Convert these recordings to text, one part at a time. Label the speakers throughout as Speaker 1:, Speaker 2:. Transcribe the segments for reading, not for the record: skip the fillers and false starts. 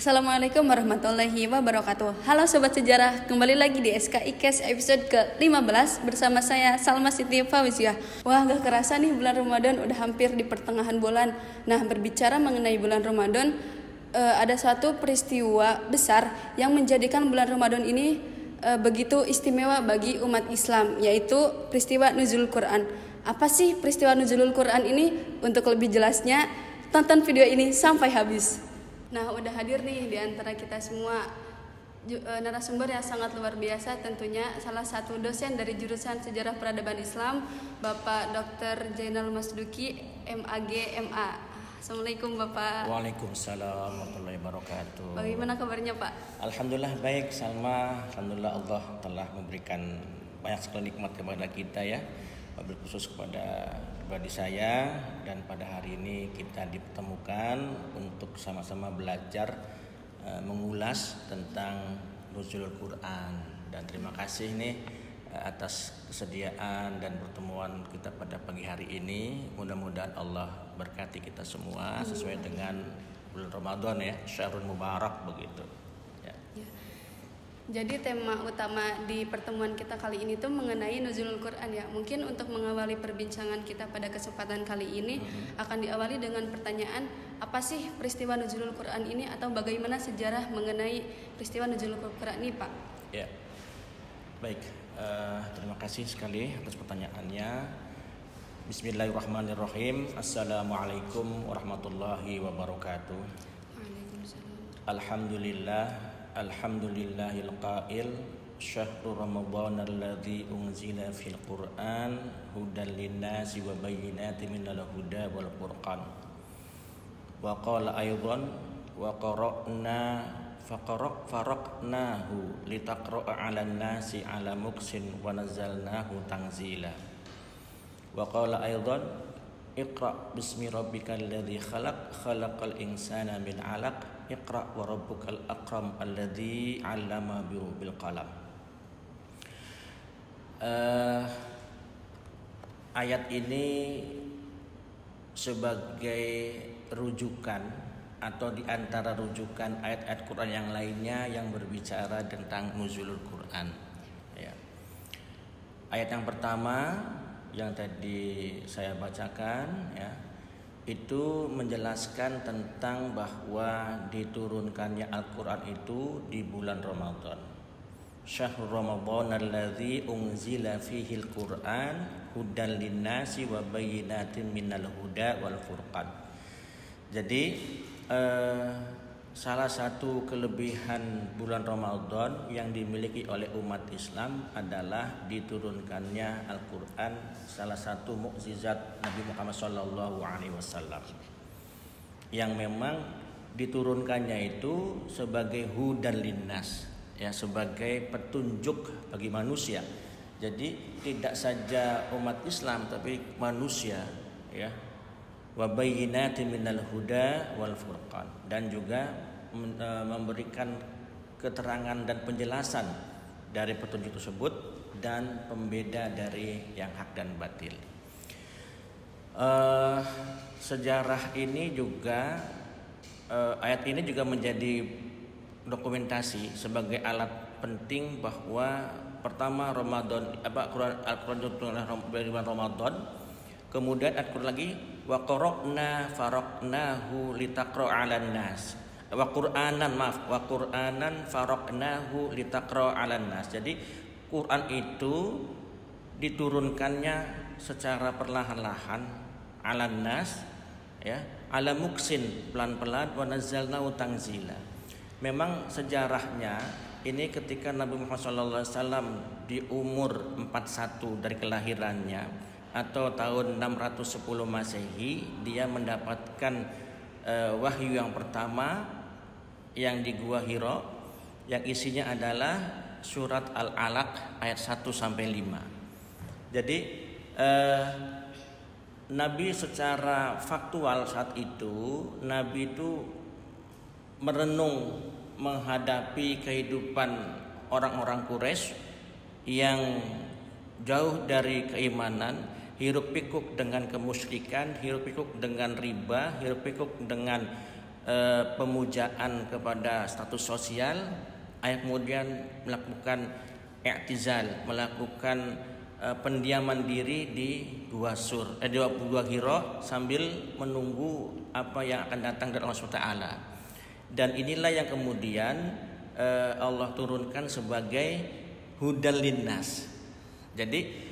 Speaker 1: Assalamualaikum warahmatullahi wabarakatuh. Halo Sobat Sejarah, kembali lagi di SKIKes episode ke-15 bersama saya Salma Siti Fawiziah. Wah, gak kerasa nih bulan Ramadan udah hampir di pertengahan bulan. Nah, berbicara mengenai bulan Ramadan, ada suatu peristiwa besar yang menjadikan bulan Ramadan ini begitu istimewa bagi umat Islam, yaitu peristiwa Nuzulul Quran. Apa sih peristiwa Nuzulul Quran ini? Untuk lebih jelasnya, tonton video ini sampai habis. Nah, udah hadir nih di antara kita semua narasumber yang sangat luar biasa, tentunya salah satu dosen dari jurusan Sejarah Peradaban Islam, Bapak Dr. Zainal Masduki, MAG, MA. Assalamualaikum Bapak.
Speaker 2: Waalaikumsalam warahmatullahi wabarakatuh.
Speaker 1: Bagaimana kabarnya Pak?
Speaker 2: Alhamdulillah baik Salma. Alhamdulillah Allah telah memberikan banyak sekali nikmat kepada kita ya. Wabil khusus kepada pribadi saya, dan pada hari ini kita dipertemukan untuk sama-sama belajar mengulas tentang Nuzulul Quran. Dan terima kasih nih atas kesediaan dan pertemuan kita pada pagi hari ini. Mudah-mudahan Allah berkati kita semua sesuai dengan bulan Ramadan ya, Syahrul Mubarak begitu. Ya.
Speaker 1: Jadi tema utama di pertemuan kita kali ini tuh mengenai Nuzulul Quran ya. Mungkin untuk mengawali perbincangan kita pada kesempatan kali ini akan diawali dengan pertanyaan, apa sih peristiwa Nuzulul Quran ini, atau bagaimana sejarah mengenai peristiwa Nuzulul Quran ini, Pak?
Speaker 2: Ya. Baik, terima kasih sekali atas pertanyaannya. Bismillahirrahmanirrahim. Assalamualaikum warahmatullahi wabarakatuh.
Speaker 1: Waalaikumsalam.
Speaker 2: Alhamdulillahil qail syahrul ramadhan alladzi unzila fil Qur'an hudan linnasi wa bayyinatin minal huda wal furqan. Wa qala aydan wa qara'na faraqnahu litaqra'a 'alan nasi 'ala muksin wa nazzalnahu tanzila. Wa qala aydan Iqra bismi rabbikal ladzi khalaqal insana min 'alaq. Iqra wa rabbukal akram alladzi 'allama bil qalam. Ayat ini sebagai rujukan atau di antara rujukan ayat-ayat Quran yang lainnya yang berbicara tentang Nuzulul Quran. Ya. Ayat yang pertama yang tadi saya bacakan ya, itu menjelaskan tentang bahwa diturunkannya Al-Quran itu di bulan Ramadan. Syahrul Ramadhan alladzi unzila fihil Quran hudan linnasi wa bayyinatin minal huda wal furqan. Jadi salah satu kelebihan bulan Ramadan yang dimiliki oleh umat Islam adalah diturunkannya Al-Quran, salah satu mukjizat Nabi Muhammad SAW, yang memang diturunkannya itu sebagai hudan linnas, ya, sebagai petunjuk bagi manusia. Jadi tidak saja umat Islam tapi manusia, ya. Wa bayyinatin minal huda wal furqan, dan juga memberikan keterangan dan penjelasan dari petunjuk tersebut dan pembeda dari yang hak dan batil. Sejarah ini juga ayat ini juga menjadi dokumentasi sebagai alat penting bahwa pertama Ramadan Al-Quran dari bulan Ramadan, kemudian Al-Quran lagi wa qara'na faraqnahu litaqra'a 'alan nas. Wa Qur'anan faraqnahu litaqra' 'alan nas. Jadi Quran itu diturunkannya secara perlahan-lahan 'alan nas, ya, 'ala muksin, pelan-pelan, wa nazzalnahu tanzila. Memang sejarahnya ini ketika Nabi Muhammad SAW di umur 41 dari kelahirannya atau tahun 610 Masehi, dia mendapatkan wahyu yang pertama yang di Gua Hira, yang isinya adalah surat Al-Alaq ayat 1 sampai 5. Jadi Nabi secara faktual saat itu, Nabi itu merenung menghadapi kehidupan orang-orang Quraisy yang jauh dari keimanan, hiruk pikuk dengan kemusyrikan, hiruk pikuk dengan riba, hiruk pikuk dengan pemujaan kepada status sosial, kemudian melakukan i'tizal, melakukan pendiaman diri di Gua Hira sambil menunggu apa yang akan datang dari Allah SWT. Dan inilah yang kemudian Allah turunkan sebagai hudal linnas. Jadi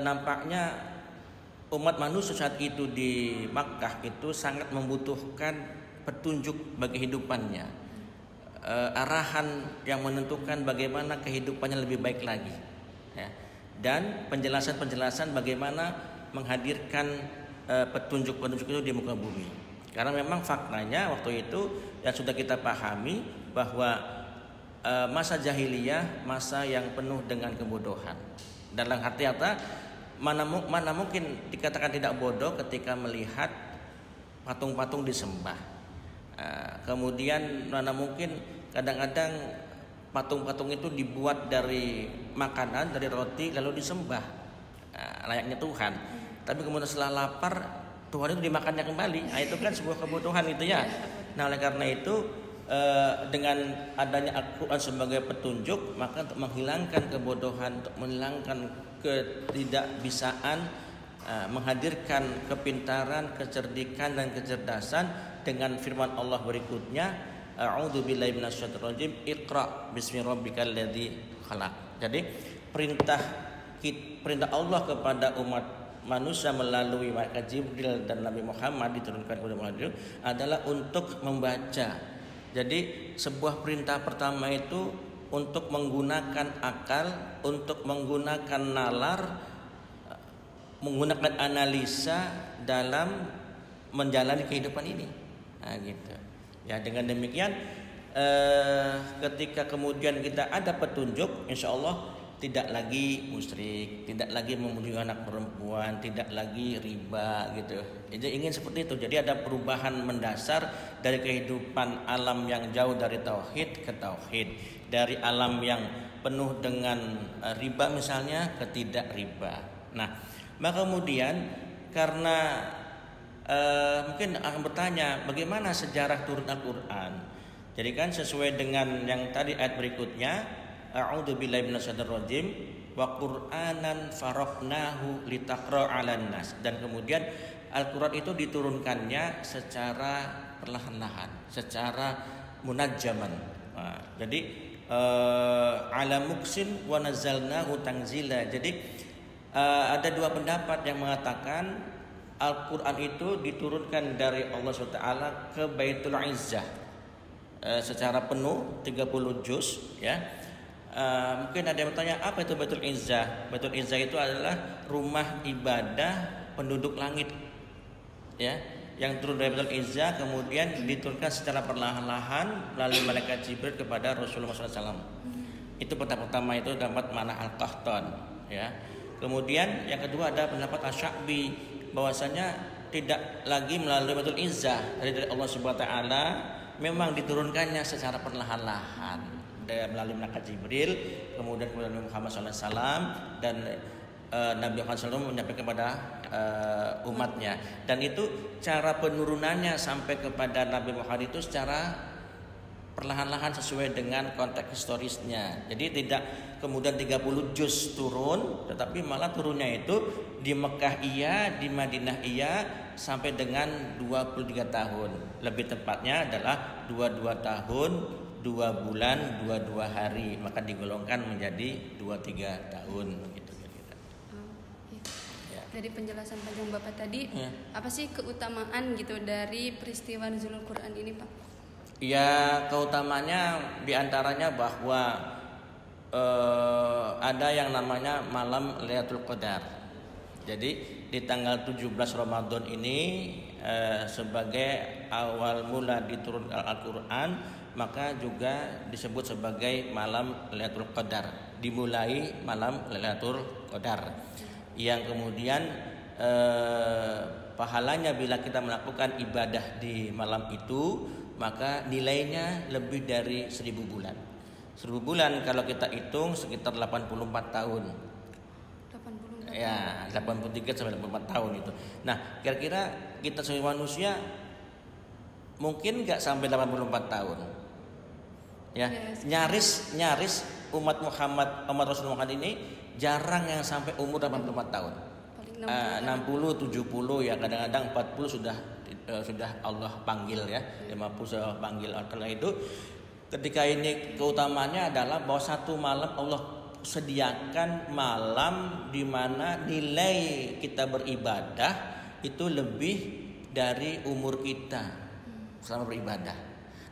Speaker 2: nampaknya umat manusia saat itu di Makkah itu sangat membutuhkan petunjuk bagi kehidupannya, arahan yang menentukan bagaimana kehidupannya lebih baik lagi, ya. Dan penjelasan bagaimana menghadirkan petunjuk-petunjuk itu di muka bumi. Karena memang faktanya waktu itu yang sudah kita pahami bahwa masa jahiliyah masa yang penuh dengan kebodohan. Dalam arti kata mana mungkin dikatakan tidak bodoh ketika melihat patung-patung disembah. Kemudian mana mungkin kadang-kadang patung-patung itu dibuat dari makanan, dari roti lalu disembah layaknya Tuhan. Tapi kemudian setelah lapar Tuhan itu dimakannya kembali. Itu kan sebuah kebutuhan itu ya. Nah oleh karena itu dengan adanya Al-Quran sebagai petunjuk, maka untuk menghilangkan kebodohan, untuk menghilangkan ketidakbisaan, menghadirkan kepintaran, kecerdikan dan kecerdasan dengan firman Allah berikutnya, A'udzu billahi minasyaitonir rajim, Iqra bismi rabbikal ladzi khalaq. Jadi perintah Allah kepada umat manusia melalui malaikat Jibril dan Nabi Muhammad diturunkan kepada Muhammad adalah untuk membaca. Jadi sebuah perintah pertama itu untuk menggunakan akal, untuk menggunakan nalar, menggunakan analisa dalam menjalani kehidupan ini. Nah, gitu. Ya, dengan demikian ketika kemudian kita ada petunjuk, insya Allah tidak lagi musyrik, tidak lagi membunuh anak perempuan, tidak lagi riba gitu. Jadi ingin seperti itu. Jadi ada perubahan mendasar dari kehidupan alam yang jauh dari tauhid ke tauhid, dari alam yang penuh dengan riba misalnya ke tidak riba. Nah, maka kemudian karena mungkin akan bertanya bagaimana sejarah turun Al-Quran. Jadi kan sesuai dengan yang tadi ayat berikutnya, A'udzu billahi minasyaitonir rajim wa Qur'anan faraqnahu litaqra 'alan nas. Dan kemudian Al-Quran itu diturunkannya secara perlahan-lahan, secara munajjaman. Nah, jadi ala muksin wa nazzalnahu tanzila. Jadi ada dua pendapat yang mengatakan Al-Quran itu diturunkan dari Allah SWT ke Baitul Izzah secara penuh 30 juz, ya. Mungkin ada yang bertanya apa itu Baitul Izzah? Baitul Izzah itu adalah rumah ibadah penduduk langit, ya, yang turun dari Baitul Izzah kemudian diturunkan secara perlahan-lahan melalui malaikat Jibril kepada Rasulullah SAW. Itu pertama itu dapat makna al-qahtan, ya. Kemudian yang kedua ada pendapat Asy-Sya'bi bahwasanya tidak lagi melalui Baitul Izzah dari Allah Subhanahu wa taala, memang diturunkannya secara perlahan-lahan melalui malaikat Jibril, kemudian Nabi Muhammad SAW dan Nabi Muhammad SAW menyampaikan kepada umatnya. Dan itu cara penurunannya sampai kepada Nabi Muhammad itu secara perlahan-lahan sesuai dengan konteks historisnya. Jadi tidak kemudian 30 juz turun, tetapi malah turunnya itu di Mekah iya, di Madinah iya, sampai dengan 23 tahun. Lebih tepatnya adalah 22 tahun, 2 bulan, 22 hari. Maka digolongkan menjadi 23 tahun begitu.
Speaker 1: Dari penjelasan panjang Bapak tadi, apa sih keutamaan gitu dari peristiwa nuzulul Quran ini, Pak?
Speaker 2: Ya, keutamanya diantaranya bahwa ada yang namanya malam Lailatul Qadar. Jadi di tanggal 17 Ramadan ini sebagai awal mula diturunkan Al-Quran, maka juga disebut sebagai malam Lailatul Qadar. Dimulai malam Lailatul Qadar yang kemudian pahalanya bila kita melakukan ibadah di malam itu, maka nilainya lebih dari 1000 bulan. 1000 bulan kalau kita hitung sekitar 84 tahun.
Speaker 1: 84
Speaker 2: Ya, 83 sampai 84 tahun itu. Nah, kira-kira kita sebagai manusia mungkin nggak sampai 84 tahun. Ya, nyaris umat Rasul Muhammad ini jarang yang sampai umur 84 tahun. 60, 70 ya, kadang-kadang 40 sudah Allah panggil ya, 50 sudah panggil. Karena itu ketika ini keutamaannya adalah bahwa satu malam Allah sediakan malam di mana nilai kita beribadah itu lebih dari umur kita selama beribadah.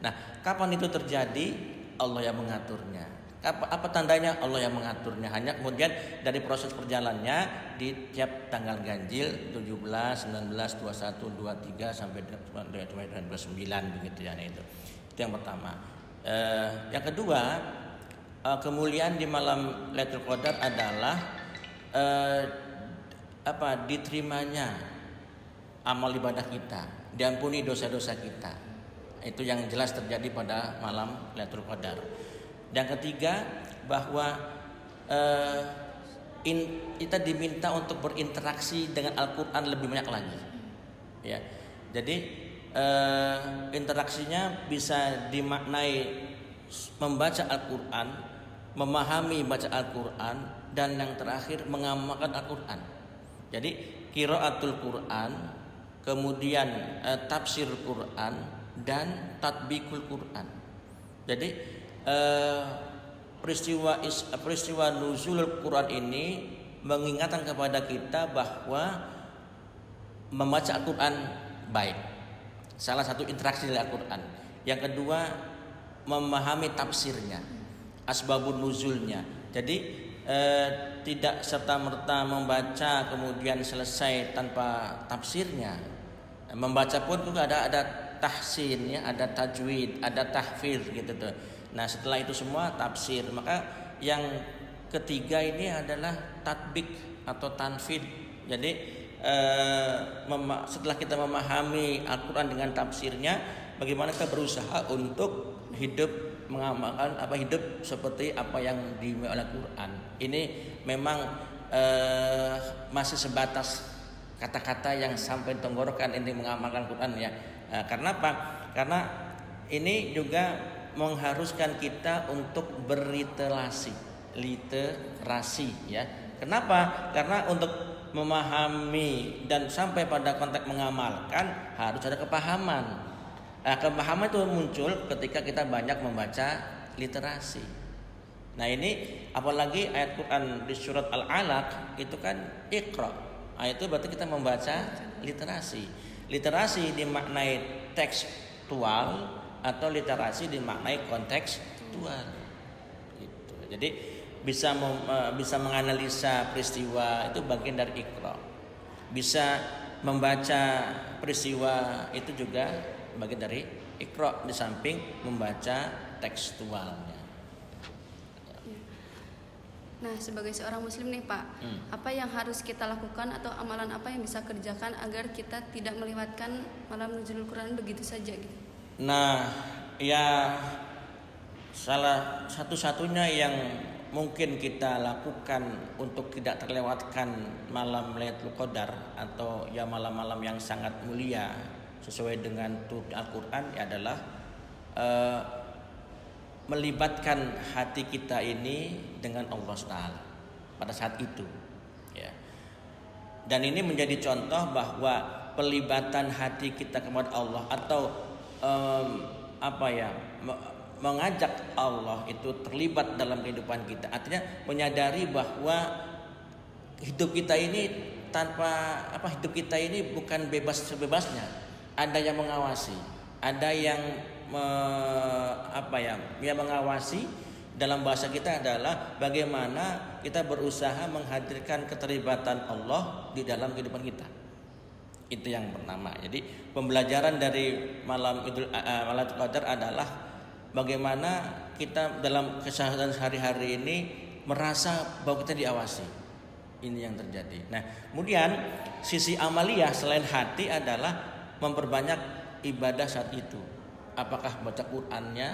Speaker 2: Nah, kapan itu terjadi? Allah yang mengaturnya. Apa tandanya? Allah yang mengaturnya. Hanya kemudian dari proses perjalannya di tiap tanggal ganjil 17, 19, 21, 23 sampai 29 begitu ya. Itu yang pertama. Yang kedua, kemuliaan di malam Lailatul Qadar adalah diterimanya amal ibadah kita, diampuni dosa-dosa kita. Itu yang jelas terjadi pada malam Lailatul Qadar. Yang ketiga, bahwa kita diminta untuk berinteraksi dengan Al-Quran lebih banyak lagi. Ya, jadi interaksinya bisa dimaknai membaca Al-Quran, memahami baca Al-Quran, dan yang terakhir mengamalkan Al-Quran. Jadi qiraatul Quran, kemudian tafsir Quran, dan tatbikul Quran. Jadi peristiwa nuzul Quran ini mengingatkan kepada kita bahwa membaca Al-Quran baik, salah satu interaksi dengan Al-Quran. Yang kedua, memahami tafsirnya, asbabun nuzulnya. Jadi tidak serta-merta membaca kemudian selesai tanpa tafsirnya. Membaca pun juga ada tahsin ya, ada tajwid, ada tahfidz gitu tuh. Nah, setelah itu semua tafsir. Maka yang ketiga ini adalah tatbik atau tanfid. Jadi setelah kita memahami Al-Quran dengan tafsirnya, bagaimana kita berusaha untuk hidup mengamalkan hidup seperti apa yang dimiliki oleh Al-Quran. Ini memang masih sebatas kata-kata yang sampai tenggorokan ini mengamalkan Quran ya. Karena apa? Karena ini juga mengharuskan kita untuk berliterasi ya. Kenapa? Karena untuk memahami dan sampai pada konteks mengamalkan harus ada kepahaman. Kepahaman itu muncul ketika kita banyak membaca literasi. Nah, ini apalagi ayat Quran di surat Al-Alaq itu kan Iqra. Itu berarti kita membaca literasi. Literasi dimaknai tekstual atau literasi dimaknai kontekstual. Gitu. Jadi bisa menganalisa peristiwa itu bagian dari Iqra. Bisa membaca peristiwa itu juga bagian dari Iqra di samping membaca tekstualnya.
Speaker 1: Nah, sebagai seorang muslim nih Pak, apa yang harus kita lakukan atau amalan apa yang bisa kerjakan agar kita tidak melewatkan malam nuzulul Quran begitu saja gitu?
Speaker 2: Nah, ya salah satu-satunya yang mungkin kita lakukan untuk tidak terlewatkan malam Lailatul Qadar atau ya malam-malam yang sangat mulia sesuai dengan turun Al-Quran adalah melibatkan hati kita ini dengan Allah SWT pada saat itu ya. Dan ini menjadi contoh bahwa pelibatan hati kita kepada Allah atau mengajak Allah itu terlibat dalam kehidupan kita, artinya menyadari bahwa hidup kita ini hidup kita ini bukan bebas sebebasnya. Ada yang mengawasi, ada yang mengawasi. Dalam bahasa kita adalah bagaimana kita berusaha menghadirkan keterlibatan Allah di dalam kehidupan kita. Itu yang pertama. Jadi pembelajaran dari malam Lailatul Qadar adalah bagaimana kita dalam keseharian sehari-hari ini merasa bahwa kita diawasi. Ini yang terjadi. Nah, kemudian sisi amaliyah selain hati adalah memperbanyak ibadah saat itu. Apakah baca Qur'annya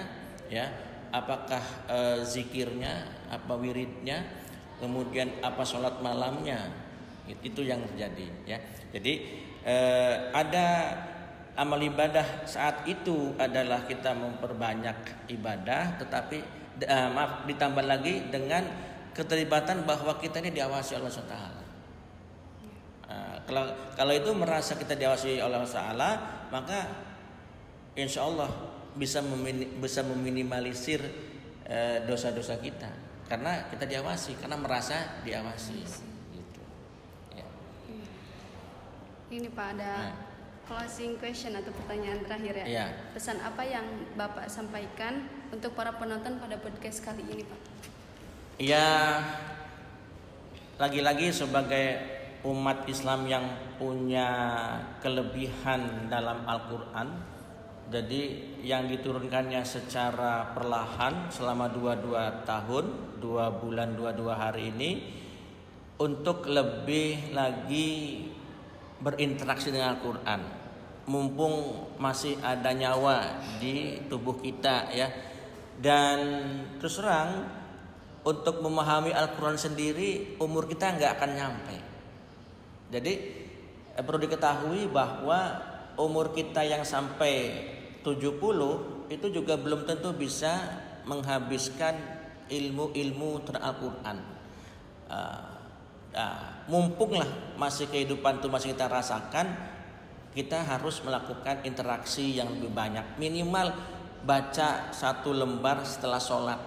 Speaker 2: ya, apakah zikirnya, apa wiridnya, kemudian apa sholat malamnya. Itu yang terjadi ya. Jadi ada amal ibadah saat itu adalah kita memperbanyak ibadah, tetapi ditambah lagi dengan keterlibatan bahwa kita ini diawasi Allah SWT. Kalau itu merasa kita diawasi oleh Allah SWT, maka insya Allah bisa meminimalisir dosa-dosa kita, karena kita diawasi, karena merasa diawasi. Gitu. Ya.
Speaker 1: Ini Pak, ada closing question atau pertanyaan terakhir ya.
Speaker 2: Ya.
Speaker 1: Pesan apa yang Bapak sampaikan untuk para penonton pada podcast kali ini, Pak?
Speaker 2: Ya, lagi-lagi sebagai umat Islam yang punya kelebihan dalam Al-Quran, jadi yang diturunkannya secara perlahan selama 22 tahun, 2 bulan 22 hari ini, untuk lebih lagi berinteraksi dengan Al-Quran, mumpung masih ada nyawa di tubuh kita ya. Dan terus terang, untuk memahami Al-Quran sendiri umur kita nggak akan nyampe. Jadi perlu diketahui bahwa umur kita yang sampai 70 itu juga belum tentu bisa menghabiskan ilmu-ilmu tentang Al-Quran. Mumpunglah masih kehidupan itu masih kita rasakan, kita harus melakukan interaksi yang lebih banyak. Minimal baca 1 lembar setelah sholat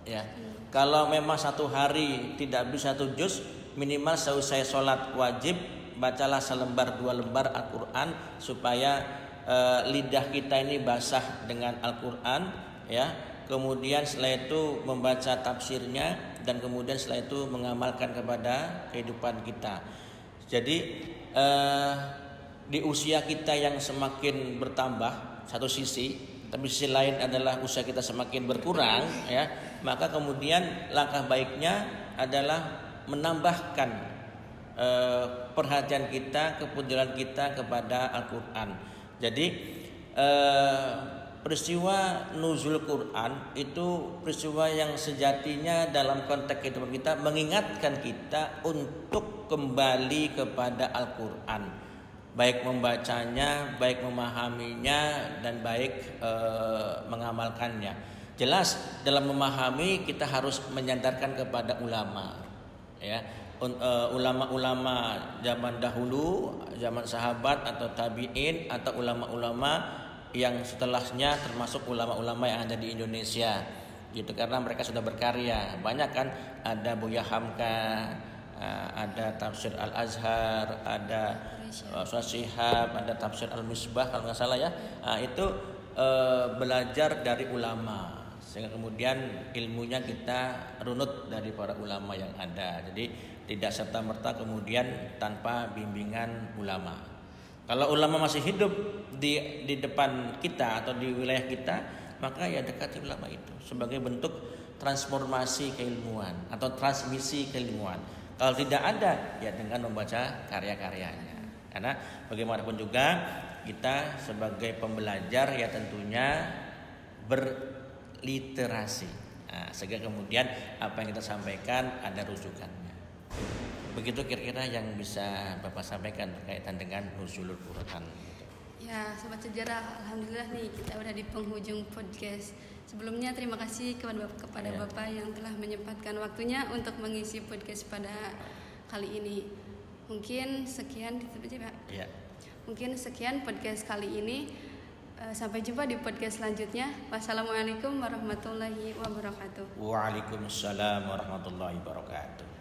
Speaker 2: ya. Kalau memang 1 hari tidak bisa 1 juz, minimal seusai sholat wajib bacalah 1 lembar 2 lembar Al-Quran, supaya lidah kita ini basah dengan Al-Quran ya. Kemudian setelah itu membaca tafsirnya, dan kemudian setelah itu mengamalkan kepada kehidupan kita. Jadi di usia kita yang semakin bertambah satu sisi, tapi sisi lain adalah usia kita semakin berkurang ya, maka kemudian langkah baiknya adalah menambahkan perhatian kita, kepedulian kita kepada Al-Quran. Jadi peristiwa nuzul Quran itu peristiwa yang sejatinya dalam konteks kehidupan kita mengingatkan kita untuk kembali kepada Al-Quran, baik membacanya, baik memahaminya, dan baik mengamalkannya. Jelas dalam memahami kita harus menyandarkan kepada ulama ya. Ulama-ulama zaman dahulu, zaman sahabat atau tabi'in, atau ulama-ulama yang setelahnya, termasuk ulama-ulama yang ada di Indonesia gitu, karena mereka sudah berkarya banyak kan. Ada Buya Hamka, ada tafsir Al-Azhar, ada Ustaz Syihab, ada tafsir Al-Misbah kalau nggak salah ya. Itu belajar dari ulama, sehingga kemudian ilmunya kita runut dari para ulama yang ada. Jadi tidak serta-merta kemudian tanpa bimbingan ulama. Kalau ulama masih hidup di depan kita atau di wilayah kita, maka ya dekati ulama itu sebagai bentuk transformasi keilmuan atau transmisi keilmuan. Kalau tidak ada, ya dengan membaca karya-karyanya. Karena bagaimanapun juga kita sebagai pembelajar ya tentunya berliterasi. Sehingga kemudian apa yang kita sampaikan ada rujukannya. Begitu kira-kira yang bisa Bapak sampaikan berkaitan dengan nuzulul Quran.
Speaker 1: Ya, Sobat Sejarah, alhamdulillah nih kita udah di penghujung podcast. Sebelumnya terima kasih kepada Bapak yang telah menyempatkan waktunya untuk mengisi podcast pada kali ini. Mungkin sekian
Speaker 2: ya.
Speaker 1: Mungkin sekian podcast kali ini. Sampai jumpa di podcast selanjutnya. Wassalamualaikum warahmatullahi wabarakatuh.
Speaker 2: Waalaikumsalam warahmatullahi wabarakatuh.